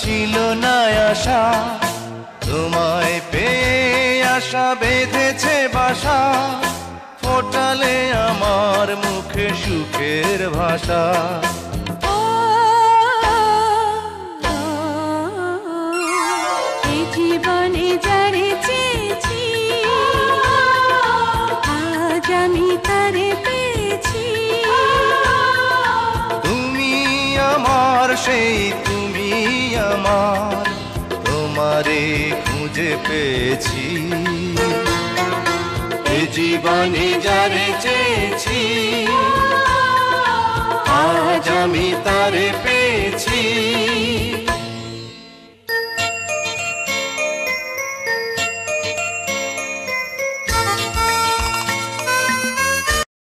ছিল না আশা, তোমায় পেয়ে আশা বেঁধেছে বাসা, ফোটালে আমার মুখে সুখের ভাষা। এই জীবনে যারে চেয়েছি আজ আমি তারে পেয়েছি। তুমি আমার সেই তুমি আমার, তোমারে খুঁজে পেয়েছি। এ জীবনে যারে চেয়েছি আজ আমি তারে পেয়েছি।